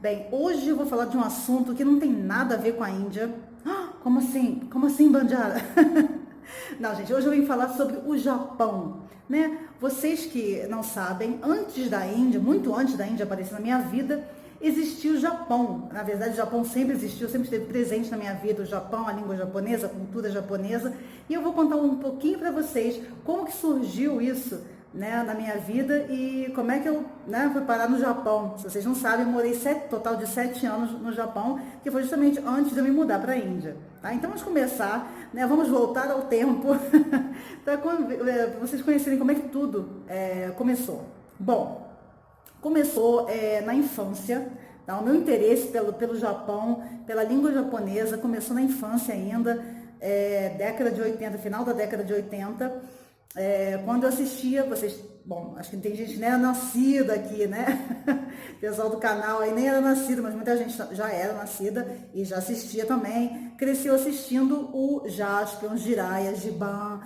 Bem, hoje eu vou falar de um assunto que não tem nada a ver com a Índia. Como assim? Como assim, Bandiara? Não, gente, hoje eu vim falar sobre o Japão, né? Vocês que não sabem, antes da Índia, muito antes da Índia aparecer na minha vida, existia o Japão. Na verdade, o Japão sempre existiu, sempre esteve presente na minha vida, o Japão, a língua japonesa, a cultura japonesa. E eu vou contar um pouquinho para vocês como que surgiu isso, né, na minha vida e como é que eu, né, fui parar no Japão. Se vocês não sabem, eu morei total de 7 anos no Japão, que foi justamente antes de eu me mudar para a Índia. Tá? Então vamos começar, né, vamos voltar ao tempo para vocês conhecerem como é que tudo começou. Bom, começou na infância, tá? O meu interesse pelo Japão, pela língua japonesa, começou na infância ainda, década de 80, final da década de 80, quando eu assistia, vocês, bom, acho que tem gente que nem era nascida aqui, né? O pessoal do canal aí nem era nascido, mas muita gente já era nascida e já assistia também. Cresceu assistindo o Jaspion, Jiraiya, Giban,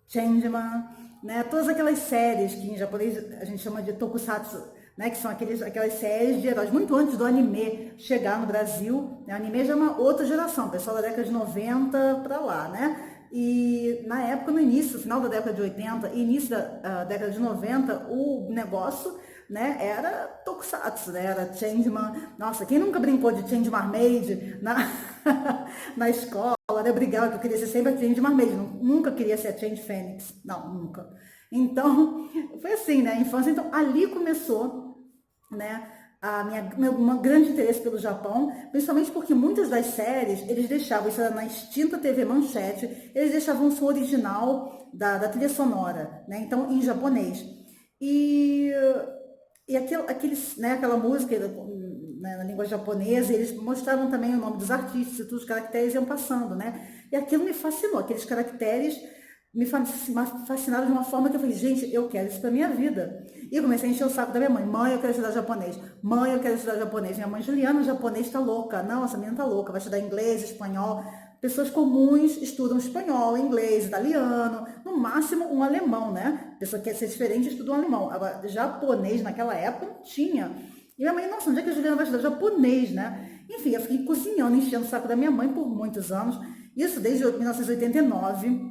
Changeman, né? Todas aquelas séries que em japonês a gente chama de tokusatsu, né? Que são aquelas séries de heróis, muito antes do anime chegar no Brasil. Né? O anime já é uma outra geração, pessoal da década de 90 para lá, né? E na época, no início, final da década de 80 e início da década de 90, o negócio, né, era tokusatsu, né, era Changeman. Nossa, quem nunca brincou de Change Marmaid na escola, né, brigava que eu queria ser sempre a Change Marmaid, nunca queria ser a Change Fênix, não, nunca. Então, foi assim, né, a infância, então ali começou, né, meu grande interesse pelo Japão, principalmente porque muitas das séries, eles deixavam, isso era na extinta TV Manchete, eles deixavam o som original da trilha sonora, né? Então em japonês. E, aquela música, né, na língua japonesa, eles mostravam também o nome dos artistas e todos os caracteres iam passando, né? E aquilo me fascinou, aqueles caracteres me fascinaram de uma forma que eu falei, gente, eu quero isso pra minha vida. E eu comecei a encher o saco da minha mãe. Mãe, eu quero estudar japonês. Mãe, eu quero estudar japonês. Minha mãe, Juliana, o japonês tá louca. Não, essa menina tá louca. Vai estudar inglês, espanhol. Pessoas comuns estudam espanhol, inglês, italiano, no máximo um alemão, né? Pessoa que quer ser diferente estuda um alemão. Agora, japonês naquela época não tinha. E minha mãe, nossa, onde é que a Juliana vai estudar japonês, né? Enfim, eu fiquei cozinhando, enchendo o saco da minha mãe por muitos anos. Isso desde 1989.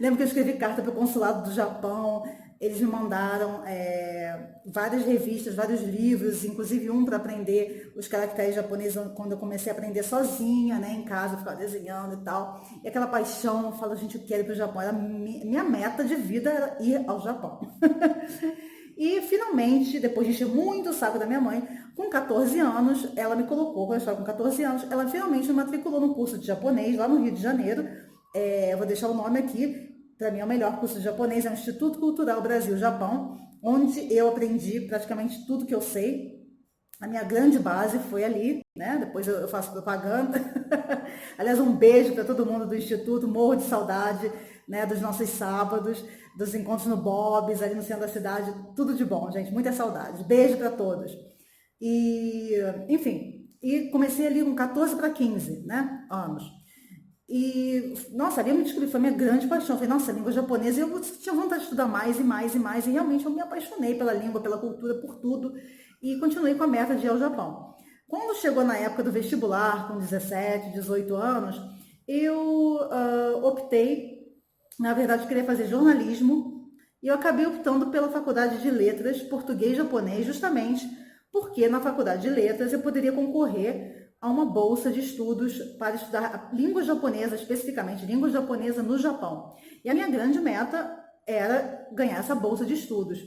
Lembro que eu escrevi carta para o consulado do Japão, eles me mandaram várias revistas, vários livros, inclusive um para aprender os caracteres japoneses quando eu comecei a aprender sozinha, né, em casa, eu ficava desenhando e tal. E aquela paixão, eu falo, gente, eu quero ir para o Japão. Minha meta de vida era ir ao Japão. E finalmente, depois de encher muito o saco da minha mãe, com 14 anos, ela me colocou, quando eu estava com 14 anos, ela finalmente me matriculou no curso de japonês lá no Rio de Janeiro. Eu vou deixar o nome aqui, para mim é o melhor curso de japonês, é o Instituto Cultural Brasil-Japão, onde eu aprendi praticamente tudo que eu sei. A minha grande base foi ali, né? Depois eu faço propaganda. Aliás, um beijo para todo mundo do Instituto, morro de saudade, né, dos nossos sábados, dos encontros no Bob's, ali no centro da cidade, tudo de bom, gente, muita saudade. Beijo para todos. E, enfim, e comecei ali com 14 para 15, né, anos. E, nossa, ali eu me descobri, foi minha grande paixão. Eu falei, nossa, língua japonesa, e eu tinha vontade de estudar mais e mais e mais, e realmente eu me apaixonei pela língua, pela cultura, por tudo, e continuei com a meta de ir ao Japão. Quando chegou na época do vestibular, com 17, 18 anos, eu optei, na verdade, eu queria fazer jornalismo, e eu acabei optando pela faculdade de letras, português e japonês, justamente porque na faculdade de letras eu poderia concorrer a uma bolsa de estudos para estudar língua japonesa, especificamente língua japonesa no Japão. E a minha grande meta era ganhar essa bolsa de estudos.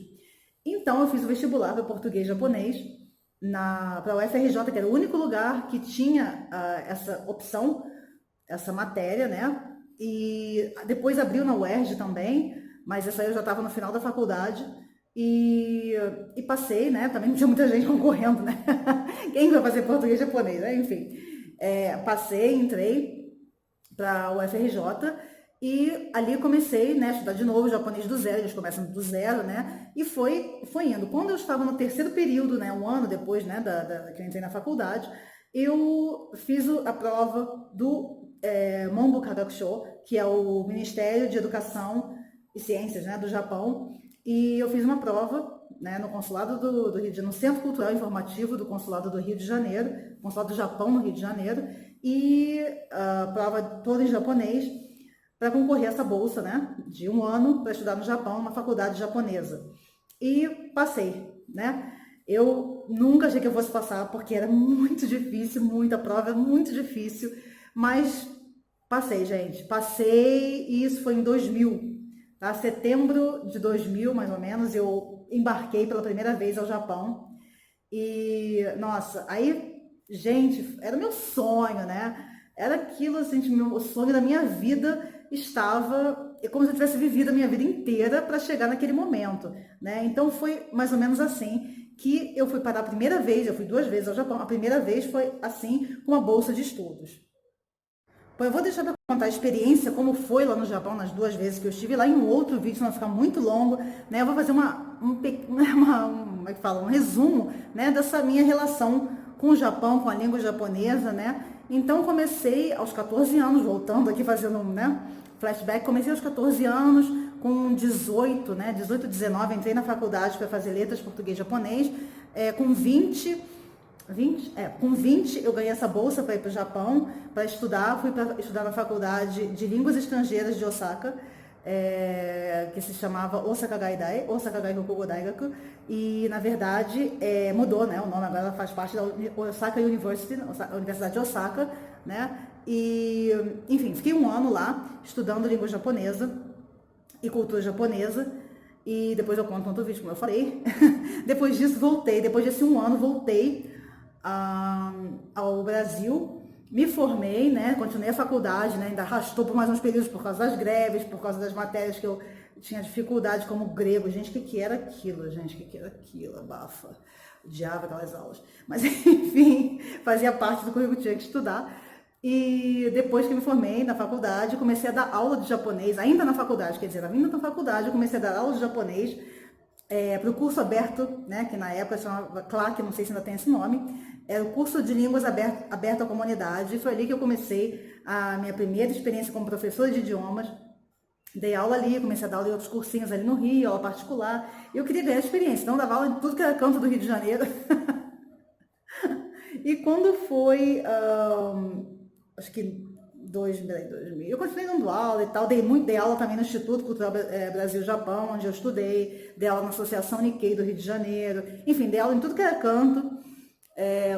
Então eu fiz o vestibular para português e japonês para a UFRJ, que era o único lugar que tinha essa opção, essa matéria, né? E depois abriu na UERJ também, mas essa aí eu já estava no final da faculdade. E passei, né? Também não tinha muita gente concorrendo, né? Quem vai fazer português e japonês, né? Enfim, passei, entrei para o UFRJ e ali comecei, né, a estudar de novo japonês do zero, eles começam do zero, né? E foi indo. Quando eu estava no terceiro período, né, um ano depois, né, que eu entrei na faculdade, eu fiz a prova do Monbu Kagakusho, que é o Ministério de Educação e Ciências, né, do Japão. E eu fiz uma prova né, no Consulado do Rio de Janeiro, no Centro Cultural e Informativo do Consulado do Rio de Janeiro, Consulado do Japão no Rio de Janeiro, e a prova toda em japonês, para concorrer a essa bolsa, né, de um ano para estudar no Japão, numa faculdade japonesa. E passei, né? Eu nunca achei que eu fosse passar, porque era muito difícil, muita prova, muito difícil, mas passei, gente. Passei e isso foi em 2000, tá? Setembro de 2000, mais ou menos, eu embarquei pela primeira vez ao Japão. E, nossa, aí, gente, era meu sonho, né? Era aquilo, assim, o sonho da minha vida estava, é como se eu tivesse vivido a minha vida inteira para chegar naquele momento, né? Então foi mais ou menos assim que eu fui parar a primeira vez, eu fui 2 vezes ao Japão, a primeira vez foi assim, com uma bolsa de estudos. Bom, eu vou deixar para contar a experiência, como foi lá no Japão, nas 2 vezes que eu estive lá, em um outro vídeo, senão vai ficar muito longo, né? Eu vou fazer como é que fala? Um resumo, né, dessa minha relação com o Japão, com a língua japonesa, né? Então, comecei aos 14 anos, voltando aqui, fazendo, né, flashback, comecei aos 14 anos, com 18, né, 18, 19, entrei na faculdade para fazer letras português e japonês, com 20, eu ganhei essa bolsa para ir para o Japão, para estudar. Fui para estudar na faculdade de línguas estrangeiras de Osaka, que se chamava Osaka Gaidai, Osaka Gaikokugo Daigaku, e na verdade mudou, né? O nome agora ela faz parte da Osaka University, a Universidade de Osaka, né? E, enfim, fiquei um ano lá estudando língua japonesa e cultura japonesa. E depois eu conto no outro vídeo, como eu falei. Depois disso, voltei. Depois desse um ano, voltei ao Brasil, me formei, né, continuei a faculdade, né, ainda arrastou por mais uns períodos por causa das greves, por causa das matérias que eu tinha dificuldade, como grego. Gente, o que era aquilo, gente? O que era aquilo? Abafa. Odiava aquelas aulas. Mas, enfim, fazia parte do currículo que tinha que estudar. E depois que me formei na faculdade, comecei a dar aula de japonês, ainda na faculdade, quer dizer, ainda na faculdade, eu comecei a dar aula de japonês para o curso aberto, né, que na época chamava CLAC, não sei se ainda tem esse nome, era o curso de línguas aberto à comunidade. Foi ali que eu comecei a minha primeira experiência como professora de idiomas. Dei aula ali, comecei a dar aula em outros cursinhos ali no Rio, aula particular. Eu queria ganhar experiência, então dava aula em tudo que era canto do Rio de Janeiro. E quando foi, acho que 2000, eu continuei dando aula e tal, dei aula também no Instituto Cultural Brasil-Japão, onde eu estudei, dei aula na Associação Nikkei do Rio de Janeiro, enfim, dei aula em tudo que era canto,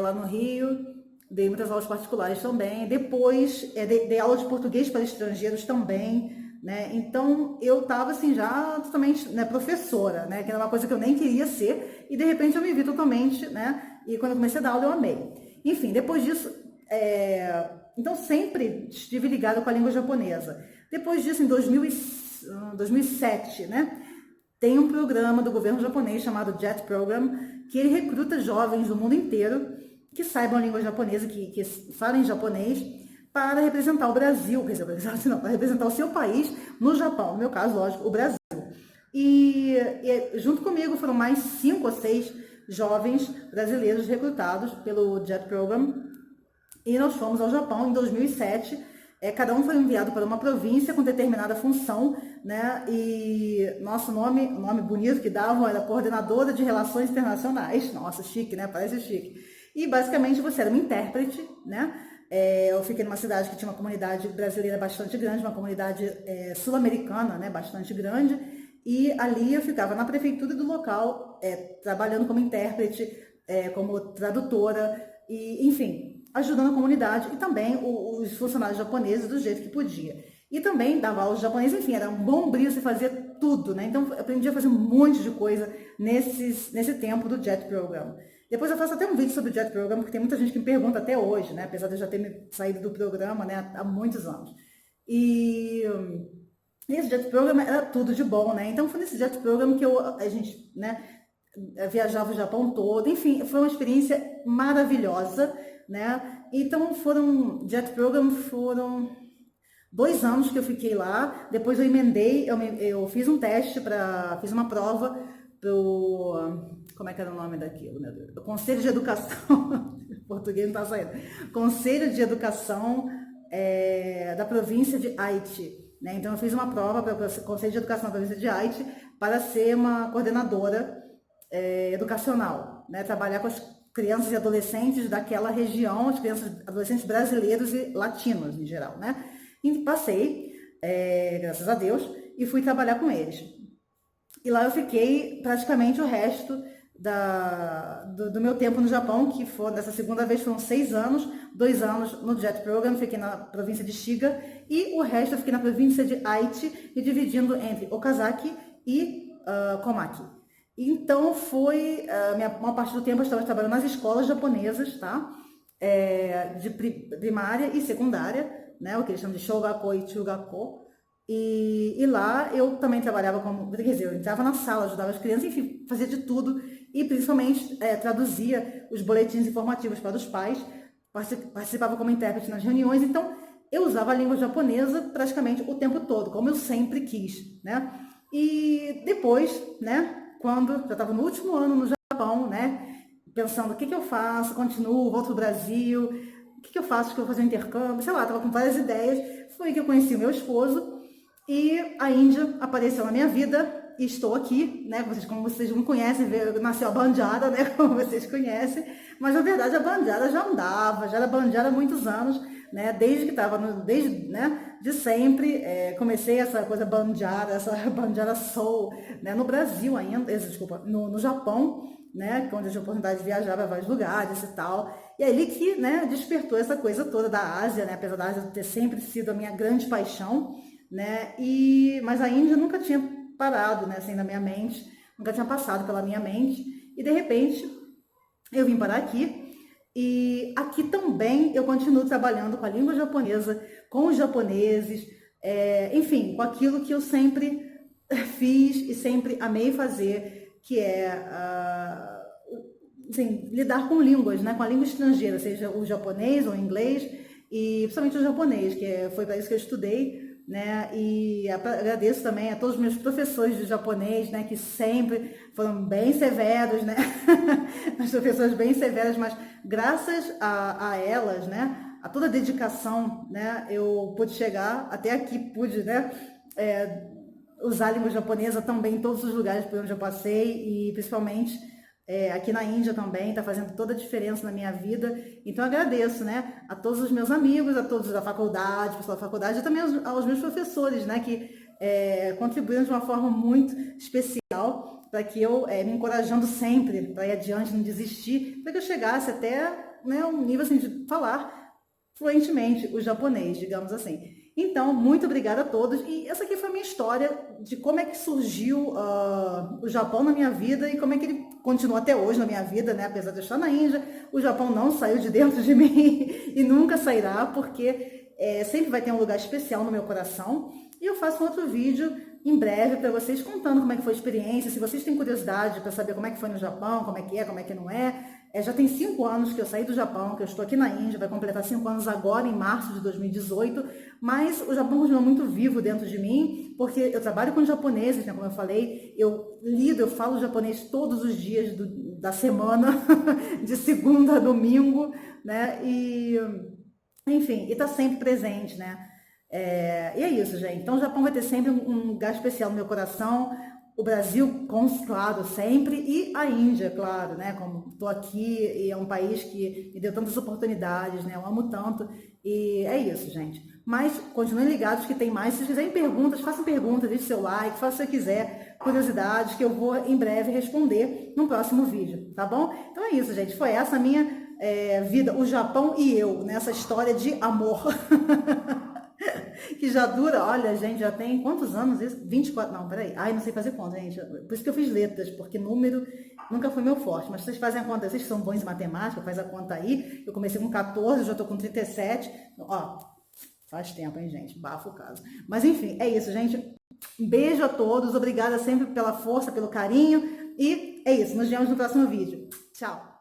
lá no Rio, dei muitas aulas particulares também. Depois, dei aula de português para estrangeiros também, né? Então, eu estava assim, já totalmente, né, professora, né? Que era uma coisa que eu nem queria ser, e de repente eu me vi totalmente, né? E quando eu comecei a dar aula, eu amei. Enfim, depois disso, então sempre estive ligada com a língua japonesa. Depois disso, em 2007, né? Tem um programa do governo japonês chamado JET Program, que ele recruta jovens do mundo inteiro que saibam a língua japonesa, que falem japonês, para representar o Brasil, quer dizer, não, para representar o seu país no Japão, no meu caso, lógico, o Brasil. E junto comigo foram mais 5 ou 6 jovens brasileiros recrutados pelo JET Program, e nós fomos ao Japão em 2007. Cada um foi enviado para uma província com determinada função, né? E nosso o nome bonito que davam era Coordenadora de Relações Internacionais. Nossa, chique, né? Parece chique. E basicamente você era uma intérprete, né? Eu fiquei numa cidade que tinha uma comunidade brasileira bastante grande, uma comunidade sul-americana, né? Bastante grande. E ali eu ficava na prefeitura do local, trabalhando como intérprete, como tradutora, e enfim, ajudando a comunidade e também os funcionários japoneses do jeito que podia. E também dava aula de japonês, enfim, era um bom brilho, você fazia tudo, né? Então, eu aprendi a fazer um monte de coisa nesse tempo do JET Program. Depois eu faço até um vídeo sobre o JET Program, porque tem muita gente que me pergunta até hoje, né? Apesar de eu já ter me saído do programa, né, há muitos anos. E esse JET Program era tudo de bom, né? Então, foi nesse JET Program que a gente, né, viajava o Japão todo. Enfim, foi uma experiência maravilhosa, né? Então JET Program foram 2 anos que eu fiquei lá. Depois eu emendei, eu fiz um teste fiz uma prova como é que era o nome daquilo, meu Deus? Conselho de Educação, português não tá saindo. Conselho de Educação da província de Aichi, né? Então eu fiz uma prova para o Conselho de Educação da província de Aichi para ser uma coordenadora educacional, né? Trabalhar com as crianças e adolescentes daquela região, as crianças e adolescentes brasileiros e latinos em geral, né? E passei, graças a Deus, e fui trabalhar com eles. E lá eu fiquei praticamente o resto do meu tempo no Japão, que foi, dessa segunda vez foram 6 anos, 2 anos no JET Program, fiquei na província de Shiga, e o resto eu fiquei na província de Aichi, me dividindo entre Okazaki e Komaki. Então foi, uma parte do tempo eu estava trabalhando nas escolas japonesas, tá? De primária e secundária, né? O que eles chamam de Shogako e Chugako. E lá eu também trabalhava como, quer dizer, eu entrava na sala, ajudava as crianças, enfim, fazia de tudo e principalmente traduzia os boletins informativos para os pais, participava como intérprete nas reuniões, então eu usava a língua japonesa praticamente o tempo todo, como eu sempre quis, né? E depois, né, quando já estava no último ano no Japão, né, pensando o que eu faço, continuo, volto para o Brasil, o que eu faço, que eu vou fazer um intercâmbio, sei lá, estava com várias ideias, foi que eu conheci o meu esposo, e a Índia apareceu na minha vida e estou aqui, né? Como vocês me conhecem, nasceu a Banjara, né? Como vocês conhecem, mas na verdade a Banjara já andava, já era Banjara há muitos anos, né? Desde que estava, né? De sempre, comecei essa coisa Banjara, essa Banjara Soul, né? No Brasil ainda, desculpa, no Japão, né? Onde eu tive a oportunidade de viajar para vários lugares e tal. E aí que, né? Despertou essa coisa toda da Ásia, né? Apesar da Ásia ter sempre sido a minha grande paixão, né? Mas a Índia nunca tinha parado, né, assim, na minha mente, nunca tinha passado pela minha mente, e de repente eu vim parar aqui, e aqui também eu continuo trabalhando com a língua japonesa, com os japoneses, enfim, com aquilo que eu sempre fiz e sempre amei fazer, que assim, lidar com línguas, né, com a língua estrangeira, seja o japonês ou o inglês, e principalmente o japonês, que foi para isso que eu estudei, né? E agradeço também a todos os meus professores de japonês, né? Que sempre foram bem severos, né? As professoras bem severas, mas graças a elas, né? A toda a dedicação, né? Eu pude chegar até aqui, pude, né? Usar a língua japonesa também em todos os lugares por onde eu passei e principalmente aqui na Índia também, está fazendo toda a diferença na minha vida. Então, agradeço, né, a todos os meus amigos, a todos da faculdade, pessoal da faculdade, e também aos meus professores, né, que contribuíram de uma forma muito especial para que eu, me encorajando sempre para ir adiante, não desistir, para que eu chegasse até, né, um nível assim, de falar fluentemente o japonês, digamos assim. Então, muito obrigada a todos. E essa aqui foi a minha história de como é que surgiu o Japão na minha vida e como é que ele continua até hoje na minha vida, né? Apesar de eu estar na Índia, o Japão não saiu de dentro de mim e nunca sairá, porque sempre vai ter um lugar especial no meu coração. E eu faço um outro vídeo em breve para vocês contando como é que foi a experiência. Se vocês têm curiosidade para saber como é que foi no Japão, como é que não é. Já tem 5 anos que eu saí do Japão, que eu estou aqui na Índia, vai completar 5 anos agora, em março de 2018, mas o Japão continua muito vivo dentro de mim, porque eu trabalho com japoneses, né, como eu falei, eu falo japonês todos os dias da semana, de segunda a domingo, né, e, enfim, e está sempre presente, né. E é isso, gente. Então o Japão vai ter sempre um lugar especial no meu coração, o Brasil, claro, sempre, e a Índia, claro, né? Como estou aqui e é um país que me deu tantas oportunidades, né? Eu amo tanto. E é isso, gente. Mas continuem ligados que tem mais. Se quiserem perguntas, façam perguntas, deixe seu like, faça o que você quiser, curiosidades, que eu vou em breve responder no próximo vídeo, tá bom? Então é isso, gente. Foi essa a minha vida, o Japão e eu, nessa história de amor. Que já dura, olha, gente, já tem quantos anos isso? 24, não, peraí. Ai, não sei fazer conta, gente. Por isso que eu fiz letras, porque número nunca foi meu forte. Mas vocês fazem a conta, vocês são bons em matemática, faz a conta aí. Eu comecei com 14, já tô com 37. Ó, faz tempo, hein, gente? Bafo o caso. Mas enfim, é isso, gente. Um beijo a todos, obrigada sempre pela força, pelo carinho. E é isso, nos vemos no próximo vídeo. Tchau!